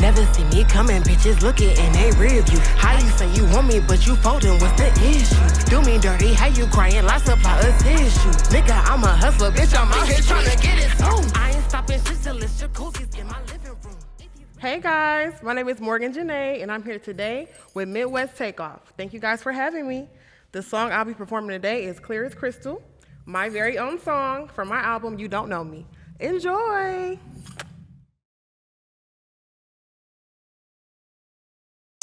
Never see me coming, bitches looking in they rear view. How you say you want me, but you folding, what's the issue? Do me dirty, how you crying, like supply a tissue. Nigga, I'm a hustler, bitch, I'm out here tryna get it soon. I ain't stopping shit till it's jacuzzi's in my living room. Hey guys, my name is MorJenae, and I'm here today with Midwest Takeoff. Thank you guys for having me. The song I'll be performing today is Clear as Crystal, my very own song from my album, You Don't Know Me. Enjoy!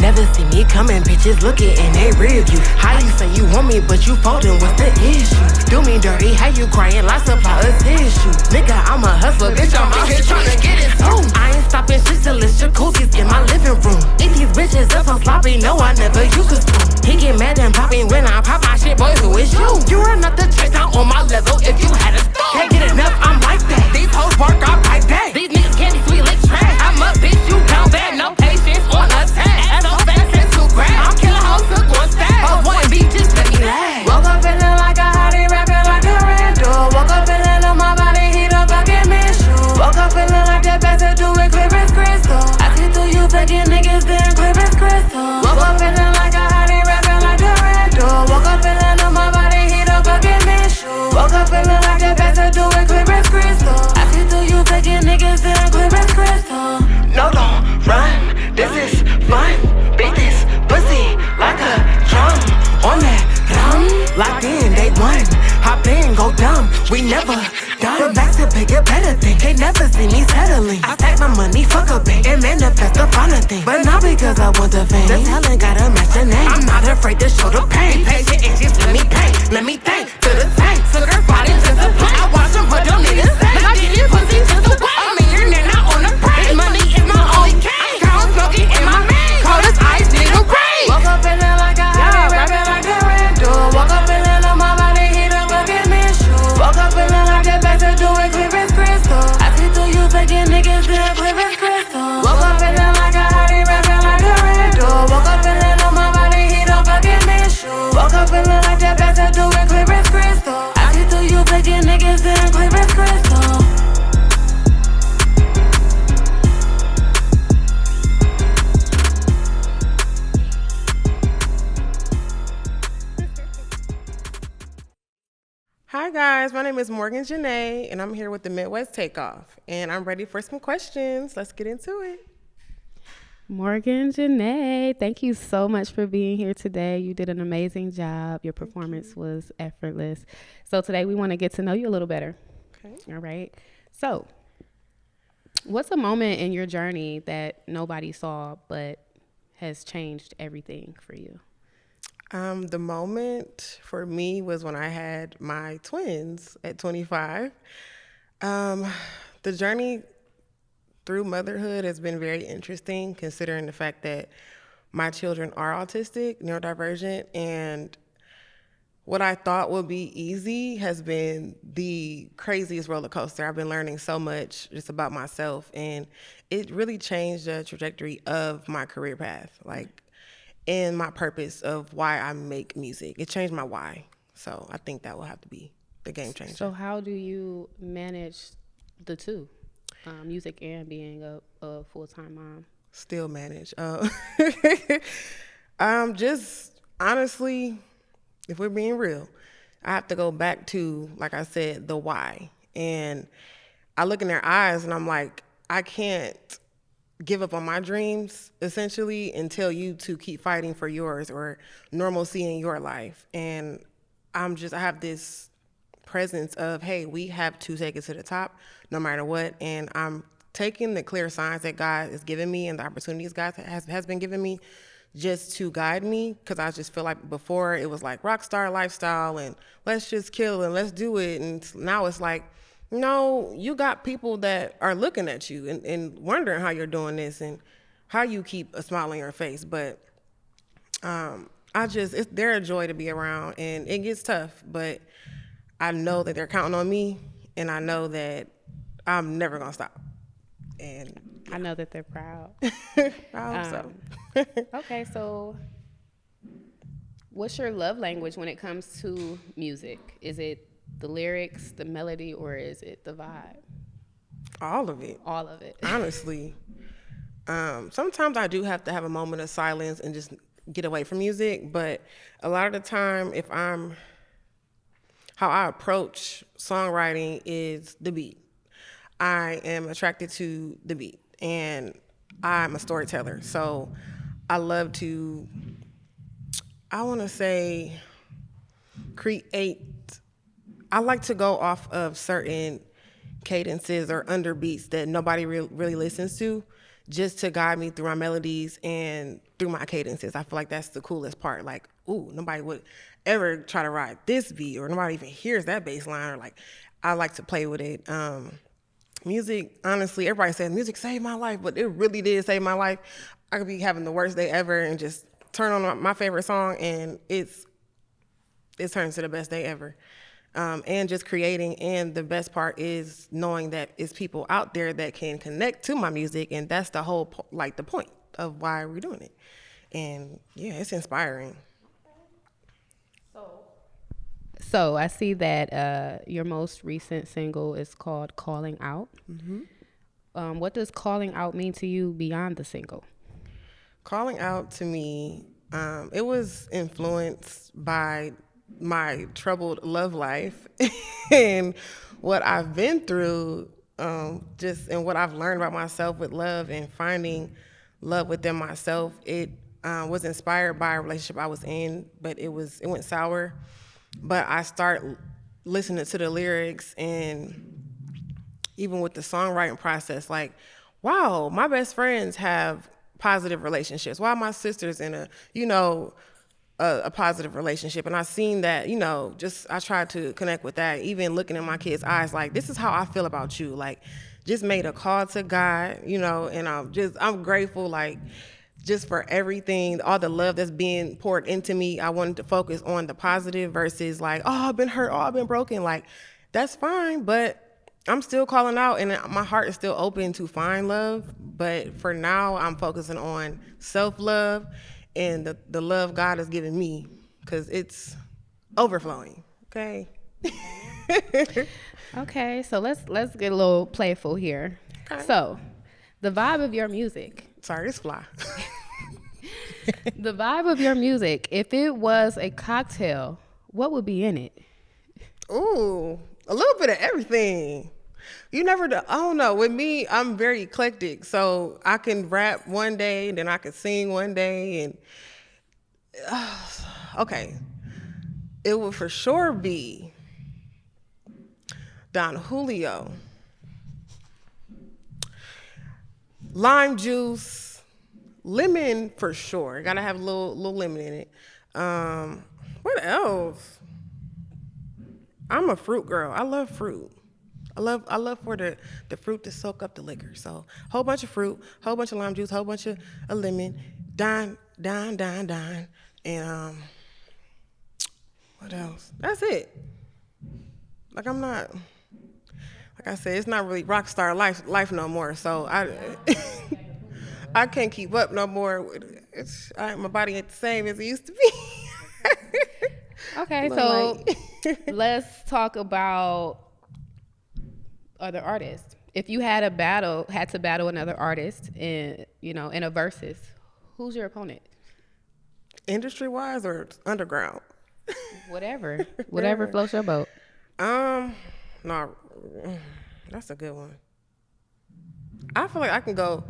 Never see me coming, bitches looking in they rear view. How you say you want me, but you folding, what's the issue? Do me dirty, how you crying, like supply a tissue. Nigga, I'm a hustler, bitch, I'm out here tryna get it soon. I ain't stopping shit till it's jacuzzi's in my living room. If these bitches up so sloppy, no, I never used to spoon. He get mad and pop me when I pop my shit, boy, who is you? You are not the chase out on my level if you had a spoon. Can't get enough, I'm like that. These hoes bark up like that. These niggas can't be sweet like trash. I'm up, bitch, you down bad, no patience on attack. So fast and too grand. I'm killing hoes, took one stack. Oh, one beat, just let me laugh. Woke up feeling like a hottie, rapping like a randall. Woke up feeling on my body, heat up, fucking miss you. Woke up feeling like that best to do it, clear as crystal. I see through you faking niggas, then clear as crystal. Woke up feeling like a hottie, rapping like a randall. Woke up feeling on my body, heat up, fucking miss you. Woke up feeling like that best to do it, clear as crystal. I see through you faking niggas, then clear as crystal. No, don't run, this is fun. Beat this pussy like a drum. On that rum, locked in, they won. Hop in, go dumb, we never done. But back to bigger, better thing, can't never see me settling. I stack my money, fuck a bank, and manifest a finer thing. But not because I want the fame, the talent gotta match the name. I'm not afraid to show the pain. Be patient and just let me paint, let me think to the tank. Took her body to the plane. I watch them put them niggas say, I get it pussy to the way. I'm in here now, not on the brain. Money is my only cane. Girl, smoking in my main. Cold as ice, nigga, rain. Woke up feeling like a hottie, rapping like a randall. Woke up feeling on my body, heat up, fucking miss you. Woke up feeling like that best to do it, clear as crystal. I see through you faking niggas, then clear as crystal. Woke up feeling like a hottie, rapping like a randall. Woke up feeling on my body, heat up, fucking miss you. Woke up feeling like that best to do it, clear as crystal. I see through you faking niggas, then clear as crystal. Hi guys, my name is MorJenae, and I'm here with the Midwest Takeoff, and I'm ready for some questions. Let's get into it. MorJenae, thank you so much for being here today. You did an amazing job. Your performance was effortless. So today we want to get to know you a little better. Okay. All right. So what's a moment in your journey that nobody saw but has changed everything for you? The moment for me was when I had my twins at 25. The journey through motherhood has been very interesting, considering the fact that my children are autistic, neurodivergent, and what I thought would be easy has been the craziest roller coaster. I've been learning so much just about myself, and it really changed the trajectory of my career path, and my purpose of why I make music. It changed my why. So I think that will have to be the game changer. So how do you manage the two, music and being a full-time mom? Still manage. Just honestly, if we're being real, I have to go back to, like I said, the why. And I look in their eyes and I'm like, I can't give up on my dreams, essentially, and tell you to keep fighting for yours or normalcy in your life. And I have this presence of, hey, we have to take it to the top no matter what. And I'm taking the clear signs that God has given me and the opportunities God has been giving me just to guide me, because I just feel like before it was like rock star lifestyle and let's just kill and let's do it. And now it's like, no, you got people that are looking at you and wondering how you're doing this and how you keep a smile on your face. But they're a joy to be around, and it gets tough, but I know that they're counting on me, and I know that I'm never gonna stop. And I know that they're proud. I hope so. Okay, so what's your love language when it comes to music? Is it the lyrics, the melody, or is it the vibe? All of it. All of it. Honestly. Sometimes I do have to have a moment of silence and just get away from music, but a lot of the time, how I approach songwriting is the beat. I am attracted to the beat, and I'm a storyteller. So I love to, I want to say, create. I like to go off of certain cadences or underbeats that nobody really listens to, just to guide me through my melodies and through my cadences. I feel like that's the coolest part. Like, ooh, nobody would ever try to ride this beat, or nobody even hears that bass line, or like, I like to play with it. Music, honestly, everybody says music saved my life, but it really did save my life. I could be having the worst day ever and just turn on my favorite song, and it turns to the best day ever. And just creating, and the best part is knowing that it's people out there that can connect to my music, and that's the whole the point of why we're doing it. And yeah, it's inspiring. So I see that your most recent single is called "Calling Out." Mm-hmm. What does "Calling Out" mean to you beyond the single? Calling out to me, it was influenced by my troubled love life and what I've been through, and what I've learned about myself with love and finding love within myself. It was inspired by a relationship I was in, but it went sour. But I start listening to the lyrics, and even with the songwriting process, like, wow, my best friends have positive relationships. Why my sister's in a positive relationship? And I seen that, I tried to connect with that, even looking in my kids' eyes, like, this is how I feel about you. Like, just made a call to God, and I'm grateful, like, just for everything, all the love that's being poured into me. I wanted to focus on the positive versus like, oh, I've been hurt, oh, I've been broken. Like, that's fine, but I'm still calling out, and my heart is still open to find love. But for now, I'm focusing on self-love and the love God has given me, because it's overflowing. Okay. Okay, so let's get a little playful here. Okay. So, the vibe of your music. Sorry, it's fly. The vibe of your music, if it was a cocktail, what would be in it? Ooh, a little bit of everything. You never know. I don't know. With me, I'm very eclectic. So I can rap one day, then I can sing one day. And okay, it would for sure be Don Julio, lime juice, lemon for sure. Gotta have a little lemon in it. What else? I'm a fruit girl. I love fruit. I love for the fruit to soak up the liquor. So whole bunch of fruit, whole bunch of lime juice, whole bunch of lemon, dine. And what else? That's it. Like, I'm not, like I said, it's not really rock star life no more. So I can't keep up no more. My body ain't the same as it used to be. Okay, so let's talk about other artists. If you had to battle another artist in a versus, who's your opponent? Industry wise or underground? Whatever floats your boat. No, that's a good one. I feel like I can go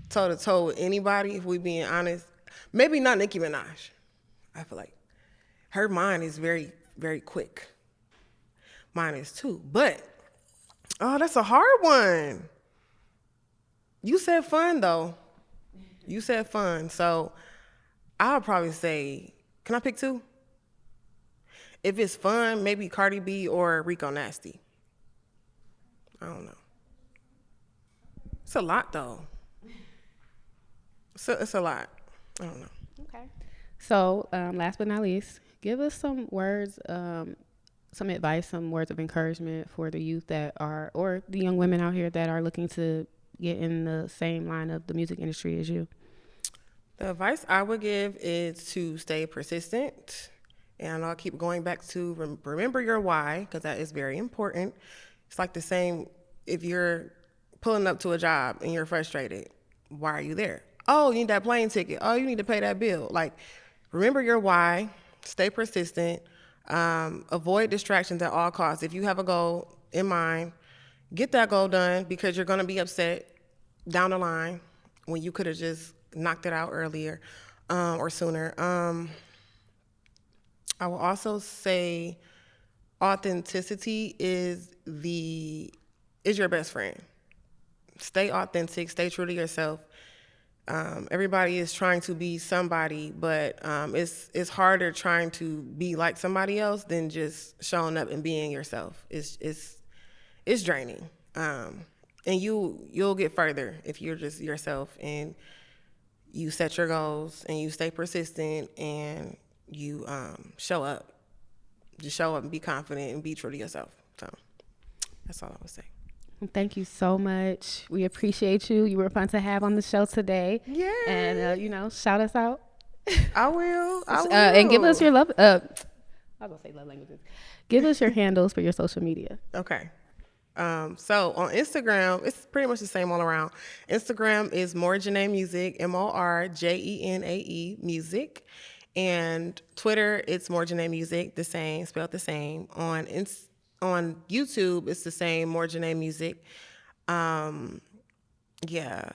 toe to toe with anybody if we being honest. Maybe not Nicki Minaj. I feel like her mind is very, very quick. Mine is too, but that's a hard one. You said fun though. You said fun, so I'll probably say, can I pick two? If it's fun, maybe Cardi B or Rico Nasty. I don't know. It's a lot though. It's a lot. I don't know. Okay. So last but not least, give us some words, some advice, some words of encouragement for the youth or the young women out here that are looking to get in the same line of the music industry as you. The advice I would give is to stay persistent. And I'll keep going back to remember your why, because that is very important. It's like the same if you're pulling up to a job and you're frustrated. why are you there? Oh, you need that plane ticket. Oh, you need to pay that bill. Like, remember your why, stay persistent, avoid distractions at all costs. If you have a goal in mind, get that goal done, because you're going to be upset down the line when you could have just knocked it out earlier or sooner. I will also say authenticity is your best friend. Stay authentic, stay true to yourself. Everybody is trying to be somebody, but it's harder trying to be like somebody else than just showing up and being yourself. It's draining, and you'll get further if you're just yourself and you set your goals and you stay persistent and you show up. Just show up and be confident and be true to yourself. So that's all I would say. Thank you so much. We appreciate you. You were fun to have on the show today. Yeah. And, shout us out. I will. And give us your love. I was going to say love languages. Give us your handles for your social media. Okay. So on Instagram, it's pretty much the same all around. Instagram is MorJenae Music, MorJenae Music. And Twitter, it's MorJenae Music, the same, spelled the same. On YouTube, it's the same, MorJenae Music. Yeah,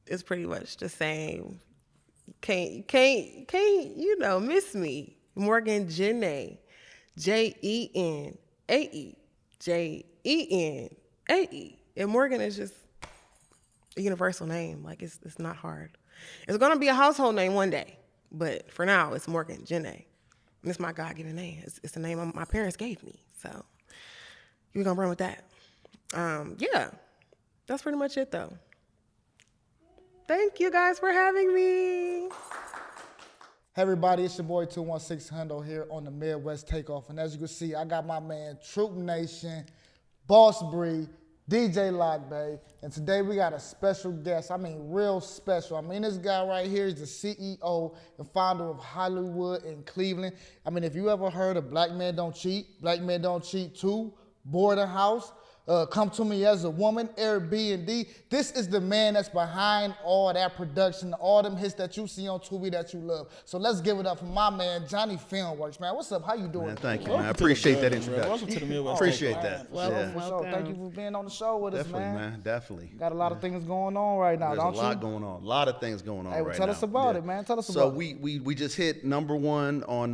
it's pretty much the same. Can't miss me. MorJenae, JENAE, JENAE. And Morgan is just a universal name. Like, it's not hard. It's gonna be a household name one day, but for now, it's MorJenae. And it's my God-given name. It's the name my parents gave me. So we're gonna run with that. Yeah, that's pretty much it though. Thank you guys for having me. Hey everybody, it's your boy 216 Hundo here on the Midwest Takeoff. And as you can see, I got my man Troop Nation, Boss Bree, DJ Lock Bay. And today we got a special guest. I mean, real special. I mean, this guy right here is the CEO and founder of Hollywood in Cleveland. I mean, if you ever heard of Black Men Don't Cheat, Black Men Don't Cheat 2, Boarding House, Come to Me as a Woman, Airbnb. This is the man that's behind all that production, all them hits that you see on Tubi that you love. So let's give it up for my man, Johnny Filmworks. Man, what's up? How you doing? Man, thank you, man. I appreciate that introduction. Welcome to the Midwest. Appreciate that. Welcome. Thank you for being on the show with us, man. Definitely. Got a lot of things going on right now, There's don't a lot you? going on. A lot of things going on right now. Tell us about it, man. Tell us about it. So we just hit #1 on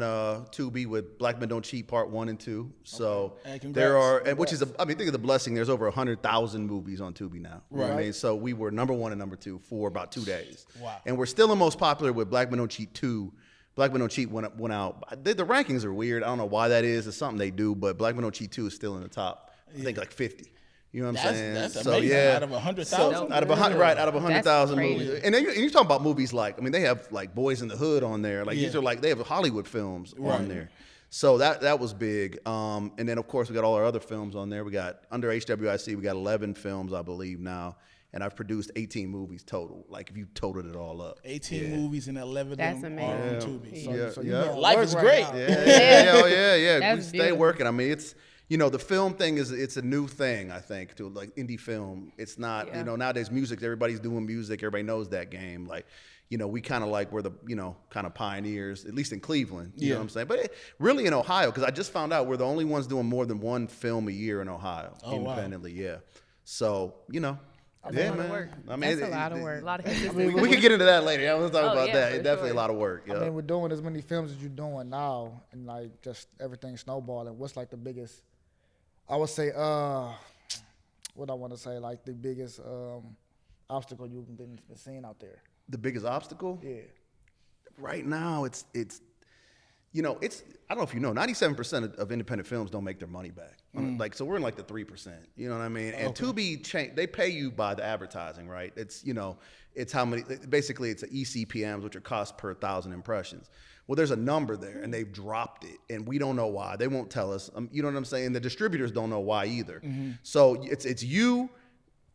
Tubi with Black Men Don't Cheat Part 1 and 2. So there are, and which is, think of the blessing. There's over 100,000 movies on Tubi now. You know what I mean? So we were #1 and #2 for about 2 days. Wow. And we're still the most popular with Black Men Don't Cheat 2. Black Men Don't Cheat went out. The rankings are weird. I don't know why that is. It's something they do, but Black Men Don't Cheat 2 is still in the top. I think like 50. You know what I'm saying? That's so amazing. yeah, Out of 100,000. Out of 100,000 crazy. movies, and then you talk about movies like, they have like Boys in the Hood on there. Like these are like, they have Hollywood films on there. So that was big. And then of course we got all our other films on there. We got under HWIC, we got 11 films I believe now, and I've produced 18 movies total. Like if you totaled it all up, 18 movies and 11 That's of them amazing. are on Tubi. So you know, Life is great. Yeah. That's We stay beautiful. working. I mean, it's, the film thing it's a new thing, I think, to like indie film. It's not, nowadays music, everybody's doing music. Everybody knows that game. Like, we kind of like we're the, kind of pioneers, at least in Cleveland. You know what I'm saying? But really in Ohio, because I just found out we're the only ones doing more than one film a year in Ohio, independently. Wow. Yeah. So, That's a lot of work. I mean, That's a lot of work. A lot of hits. we could get into that later. I was talking about that. It's definitely a lot of work. I mean, we're doing as many films as you're doing now, and like just everything snowballing. What's like the biggest? I would say, what I want to say, like the biggest obstacle you've been seeing out there. The biggest obstacle? Yeah. Right now, it's I don't know if 97% of independent films don't make their money back. Like, so we're in like the 3%. You know what I mean? And Tubi, they pay you by the advertising, right? It's it's how many. Basically, it's ECPMs, which are cost per 1,000 impressions. Well, there's a number there, and they've dropped it, and we don't know why. They won't tell us. You know what I'm saying? The distributors don't know why either. So it's you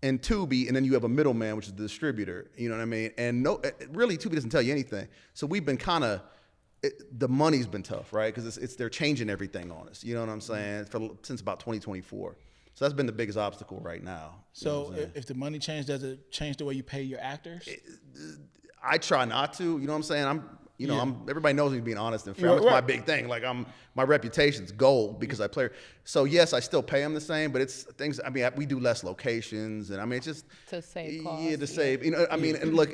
and Tubi, and then you have a middleman, which is the distributor. You know what I mean? And really, Tubi doesn't tell you anything. So we've been the money's been tough, right? Because they're changing everything on us. You know what I'm saying? Since about 2024. So that's been the biggest obstacle right now. You know So what I'm saying? if the money change, does it change the way you pay your actors? I try not to. You know what I'm saying? Everybody knows me being honest and fair. Right, That's my right. big thing. Like my reputation's gold because I play. So yes, I still pay them the same, but it's things. I mean, we do less locations, and I mean, it's just To save costs. Yeah, to save. You know, I mean, and look,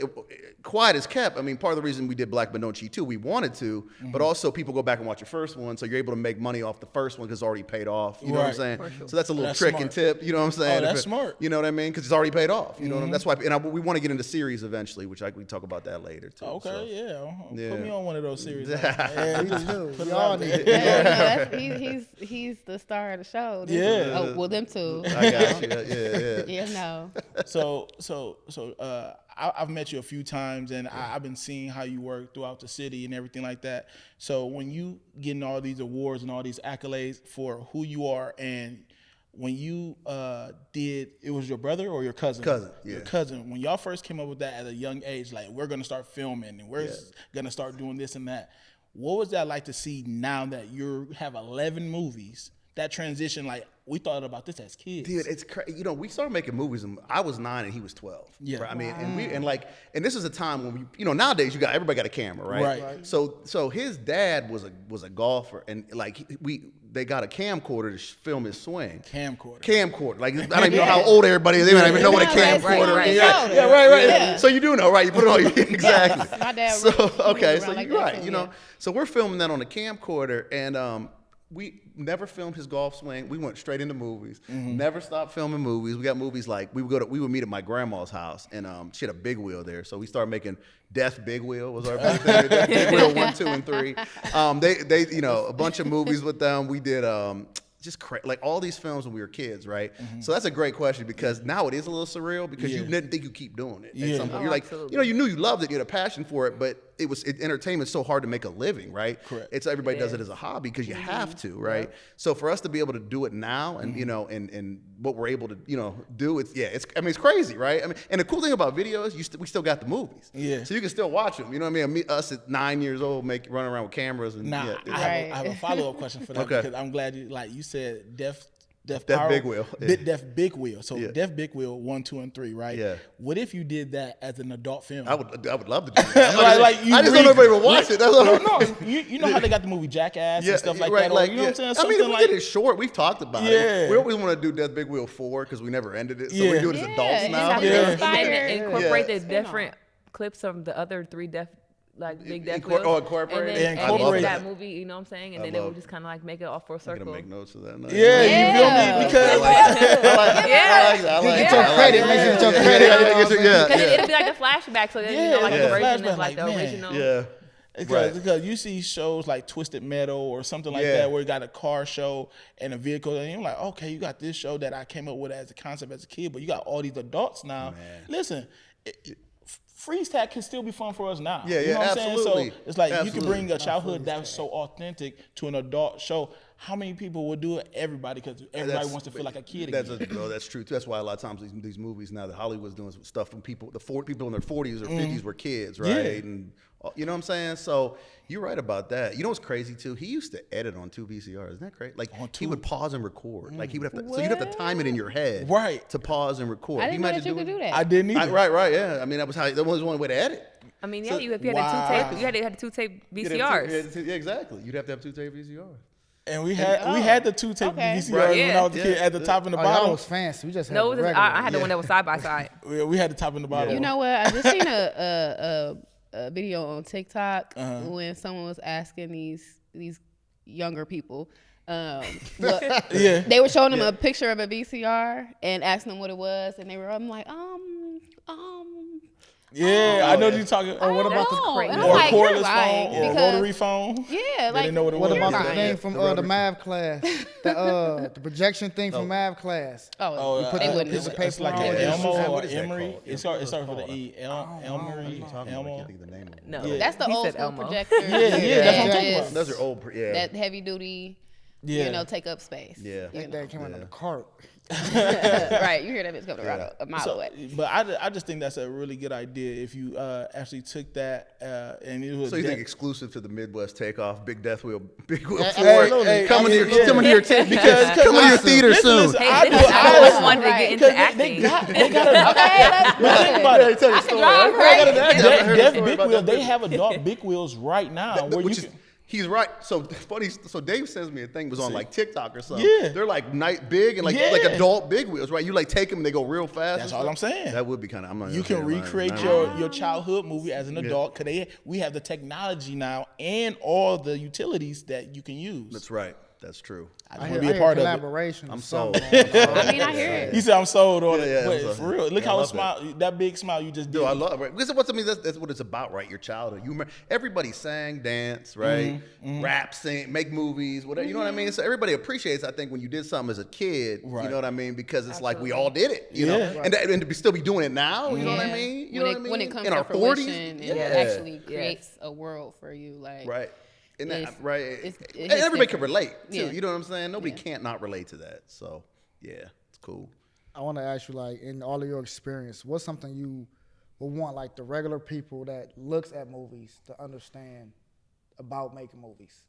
quiet is kept. I mean, part of the reason we did Black But Don't Cheat too, we wanted to, but also people go back and watch your first one, so you're able to make money off the first one because it's already paid off. You know what I'm saying? So that's a little That's trick smart. and tip. You know what I'm saying? Oh, that's smart. You know what I mean? Because it's already paid off. You know what I mean? That's why. And we want to get into series eventually, which we talk about that later too. Okay, so. yeah. Put me on one of those series. Yeah, we do. Put it Y'all out need there. to. He's the star of the show. Yeah. Oh, well, them two. I got you. Yeah. Yeah, no. I've met you a few times, and I've been seeing how you work throughout the city and everything like that. So when you getting all these awards and all these accolades for who you are, and when you did, it was your brother or your cousin? Cousin, yeah. Your cousin. When y'all first came up with that at a young age, like we're gonna start filming and we're gonna start doing this and that. What was that like to see now that you have 11 movies? That transition, like we thought about this as kids. Dude, it's crazy. You know, we started making movies, and I was 9 and he was 12. Yeah. Right? I mean, and this is a time when nowadays everybody got a camera, right? Right. So his dad was a golfer, and like they got a camcorder to film his swing. Camcorder. Like I don't even know how old everybody is. They don't even know what a camcorder is. Right. Yeah. So you do know, right? You put it on exactly. My dad So really okay, moved so around like you're that right. too, You know, yeah. so we're filming that on a camcorder, and we never filmed his golf swing. We went straight into movies. Never stopped filming movies. We got movies like we would meet at my grandma's house, and she had a big wheel there. So we started making Death Big Wheel was our big thing. Death Big Wheel 1, 2, and 3. They a bunch of movies with them. We did like all these films when we were kids, right? So that's a great question because now it is a little surreal because you didn't think you keep doing it. At some point. You're like, you knew you loved it, you had a passion for it, but entertainment's so hard to make a living, right? Correct. Everybody does it as a hobby because you have to, right? So for us to be able to do it now and and what we're able to do, it's crazy, right? I mean, and the cool thing about videos, we still got the movies, so you can still watch them. You know what I mean? Us at 9 years old running around with cameras and I have a follow-up question for that because I'm glad you said Death Big Wheel. Death Big Wheel. So Death Big Wheel 1, 2, and 3, right? Yeah. What if you did that as an adult film? I would love to do that. I just don't know if anybody would watch it. That's No, you know how they got the movie Jackass and stuff like that. Or, you know what I'm saying? I mean, if we did it short, we've talked about it. We always want to do Death Big Wheel 4 because we never ended it. So we do it as adults now. And incorporate the different clips from the other 3 Big Death Wheels. Incorporate and incorporate that movie, you know what I'm saying? And then they would just kind of like make it all full I'm circle. gonna make notes of that. You feel me? Because I like Get your credit. Make sure you get your credit. Because it'll be like a flashback, so then like a version of like the original. Yeah. Because you see shows like Twisted Metal or something like that where you got a car show and a vehicle, and you're like, okay, you got this show that I came up with as a concept as a kid, but you got all these adults now. Listen, freeze tag can still be fun for us now. Yeah, you know what absolutely. I'm saying? So it's like you can bring a childhood that's so authentic to an adult show. How many people will do it? Everybody, because everybody wants to feel like a kid again. That's true too. That's why a lot of times these movies now that Hollywood's doing stuff from people in their 40s or 50s were kids, right? And you know what I'm saying? So you're right about that. You know what's crazy too? He used to edit on 2 VCRs. Isn't that crazy? Like he would pause and record. Like he would have to. So you'd have to time it in your head, right, to pause and record. I didn't know that you could do that. I didn't either. Right. Yeah. I mean, that was one way to edit. I mean, if you had a 2 tape, you had to have 2 tape VCRs. Yeah, exactly. You'd have to have 2 tape VCRs. And we had the 2 tape VCRs when I was a kid at the top and the bottom. That was fancy. We just had No, I had the one that was side by side. We had the top and the bottom. You know what? I just seen a video on TikTok when someone was asking these younger people. They were showing them a picture of a VCR and asking them what it was, and I'm like, Yeah, I know you're talking. Or what about the cordless phone or rotary phone? Yeah, They didn't know what it was. What about the thing from the math class? The projection thing from math class. Oh, put they the wouldn't piece know of it. It's like paper on an it. Elmo What or is that Emery. called? It starts with an E. Elmery. Elmo. No, That's the he old said school Elmo. projector. Yeah, that's what I'm talking about. Those are old. Yeah. That heavy duty, take up space. Yeah. That came out of the cart. Right, you hear that bitch coming around a mile away. But I just think that's a really good idea if you actually took that and it was. So you think exclusive to the Midwest Takeoff, Big Wheel 4, hey, coming to your because coming to your theater soon. Listen, I always wanted to get into acting. They got but think about it. Tell you a story. Deaf Big Wheels, they have adult Big Wheels right now where you can. He's right. So funny. So Dave sends me a thing. It was on like TikTok or something. Yeah. They're like big and like adult big wheels, right? You like take them and they go real fast. That's all I'm saying. That would be kind of. I'm not. You can recreate your childhood movie as an adult. Cause we have the technology now and all the utilities that you can use. That's right. That's true. I want to be a part of collaboration. I'm sold. I mean, I hear it. You said I'm sold on Yeah, it. yeah, But for real, look how that big smile you just did. Dude, I love it. Because that's what it's about, right? Your childhood. You remember, everybody sang, dance, right? Rap, sing, make movies, whatever. You know what I mean? So everybody appreciates, I think, when you did something as a kid. Right. You know what I mean? Because it's like we all did it. You know, and to still be doing it now. You know what I mean? You know what I mean? When it comes in to our fruition, 40s, it actually creates a world for you. Like right. And that, right. It And everybody can different. relate too. Yeah. You know what I'm saying? Nobody can't not relate to that. So yeah, it's cool. I want to ask you, like, in all of your experience, what's something you would want, like, the regular people that looks at movies to understand about making movies?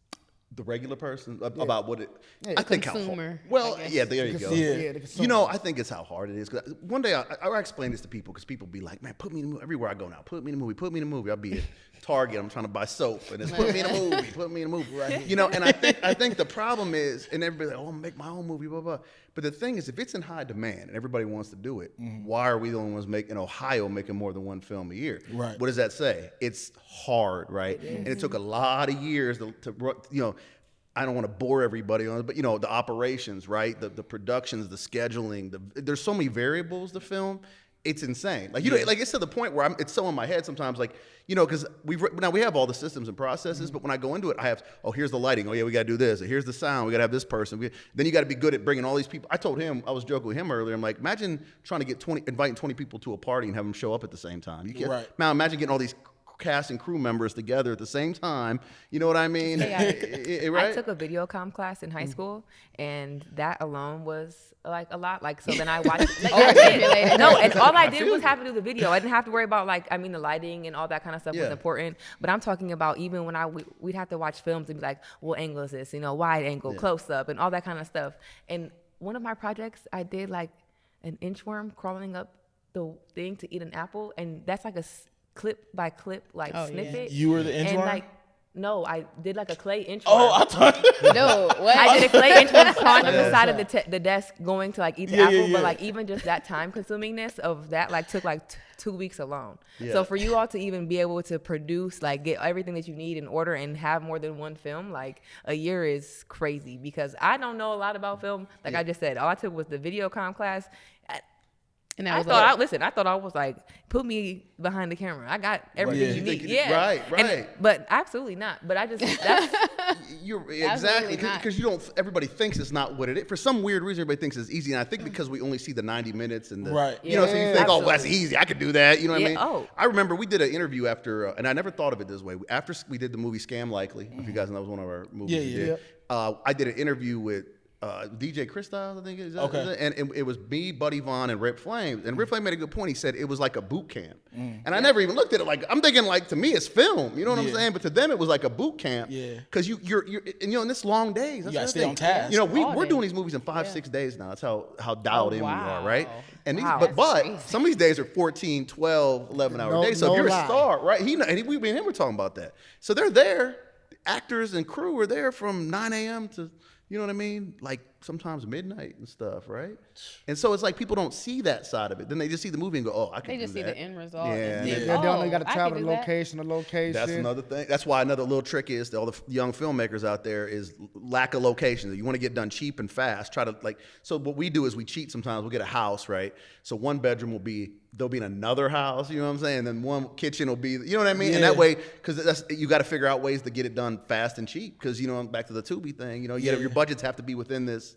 The regular person about what it. Yeah, I think consumer, how. Well, I guess. yeah, there you go. Yeah, the consumer. You know, I think it's how hard it is. 'Cause one day I explain this to people because people be like, "Man, put me in the movie everywhere I go now. Put me in the movie. Put me in the movie." I'll be at Target. I'm trying to buy soap, and it's put me in a movie. Put me in a movie. Right. You know, and I think the problem is, and everybody's like, "Oh, I'm gonna make my own movie." Blah blah. But the thing is, if it's in high demand and everybody wants to do it, why are we the only ones in Ohio making more than one film a year? Right. What does that say? It's hard, right? And it took a lot of years to you know. I don't want to bore everybody on it, but the operations, right? The productions, the scheduling, there's so many variables to film. It's insane. Like like it's to the point where it's so in my head sometimes, like because we have all the systems and processes, but when I go into it, I have here's the lighting. Oh yeah, we got to do this. Here's the sound. We got to have this person. Then you got to be good at bringing all these people. I told him, I was joking with him earlier. I'm like, imagine trying to inviting 20 people to a party and have them show up at the same time. You can't. Right. Now imagine getting all these cast and crew members together at the same time. You know what I mean? Right? I took a video comm class in high school, and that alone was like a lot. Like, so then I watched. No, and all I did was have to do the video. I didn't have to worry about the lighting and all that kind of stuff was important. But I'm talking about even when we'd have to watch films and be like, what angle is this? Wide angle, close up, and all that kind of stuff. And one of my projects, I did like an inchworm crawling up the thing to eat an apple, and that's like a clip by clip snippet. You were the inchworm? And no, I did like a clay inchworm. Oh, I thought. No, what? I did a clay inchworm crawling up the side of the desk going to eat the apple. yeah. But even just that time consumingness of that took 2 weeks alone. Yeah. So for you all to even be able to produce, get everything that you need in order and have more than one film, a year is crazy because I don't know a lot about film. I just said, all I took was the video comm class. And I thought I was put me behind the camera. I got everything you need. Yeah. Right. But absolutely not. But that's you're exactly because everybody thinks it's not what it is. For some weird reason, everybody thinks it's easy. And I think because we only see the 90 minutes and so you think, oh, well, that's easy. I could do that. You know what I mean? Oh. I remember we did an interview after, and I never thought of it this way. After we did the movie Scam Likely, if you guys know, that was one of our movies we did. I did an interview with DJ Chris Styles, I think it is. Okay. And it was me, Buddy Vaughn, and Rip Flame. And Rip Flame made a good point. He said it was like a boot camp. And I never even looked at it I'm thinking to me it's film. You know what I'm saying? But to them it was like a boot camp. Yeah. Because you're in this long days. That's you gotta stay on task. We're doing these movies in 5-6 days now. That's how dialed in we are, right? And these, Wow, but some of these days are 14, 12, 11-hour days. So if you're a star, right? We and him were talking about that. So they're there. Actors and crew are there from 9 a.m. to, you know what I mean? Sometimes midnight and stuff, right? And so it's people don't see that side of it. Then they just see the movie and go, oh, I can do that. They just see the end result. Yeah. And think, They don't got to I travel can to do that. location to location. That's another thing. That's why another little trick is to all the young filmmakers out there is lack of locations. You want to get done cheap and fast. Try to so what we do is we cheat sometimes. We'll get a house, right? So one bedroom they'll be in another house, you know what I'm saying? And then one kitchen will be, you know what I mean? Yeah. And that way, because you got to figure out ways to get it done fast and cheap. Because, back to the Tubi thing, your budgets have to be within this